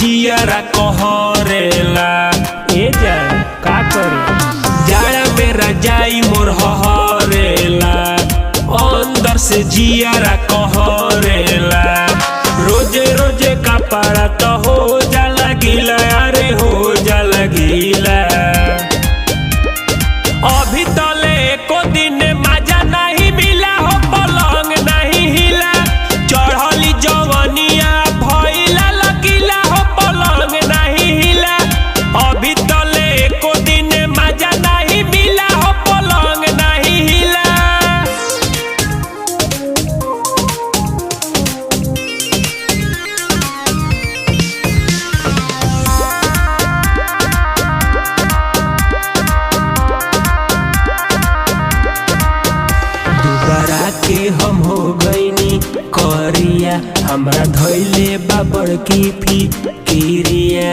जियारा कहरेला। ए जान का करे जाड़ा में रजाई मोर हरेला, अंदर से जियारा कहरेला। रोजे रोजे कपड़ा तो हो जाला गीला, अरे हो जाला गीला। अभी तले एको दिन मजा नहीं मिला हो, पलंग नहीं हिला। चढ़ली जवनिया भइला लकीला हो, पलंग नहीं हिला। अभी तले एको दिन मजा नहीं मिला हो, पलंग नहीं हिला। के हम हो गईनी करिया, हमरा धैले बाबर की फिकिरिया।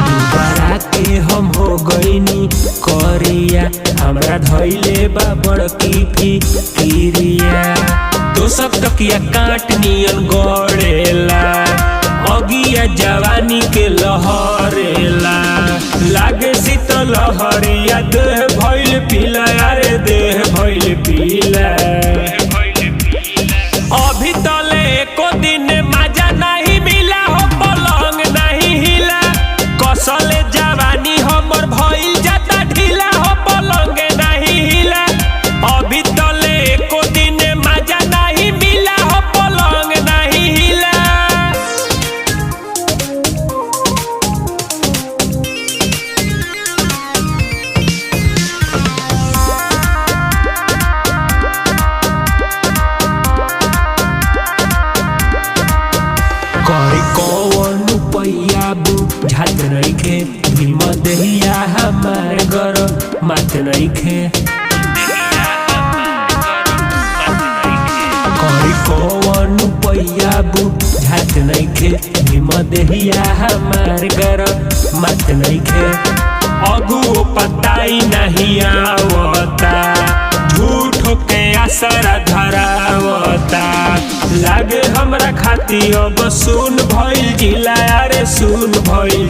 दोबारा के हम हो गईनी करिया, हमरा धैले बाबर की फिकिरिया। दोसक तकिया काट नियन गड़ेला, अगिया जवानी के लहरेला। लागे शीतल लहरिया, देह भइल पीला, अरे देह भइल पीला। अभी तले एको दिन मजा नहीं मिला हो, पलंग नहीं हिला। कसले जवानी हमर भइल जाता ढीला हो, पलंग नहीं हिला। अभी तले एको दिन मजा नहीं मिला हो, पलंग नहीं हिला। करी कौन पैया बुझात नइखे, भीम देहिया हमार घर मात नइखे। करी कौन पैया बुझात नइखे, भीम देहिया हमार घर मात नइखे। अगुओ पताई नहीं आवता, झूठो के असर धरावता। लागे हमरा खाती अब सुन भइल जिला, अरे सुन भइल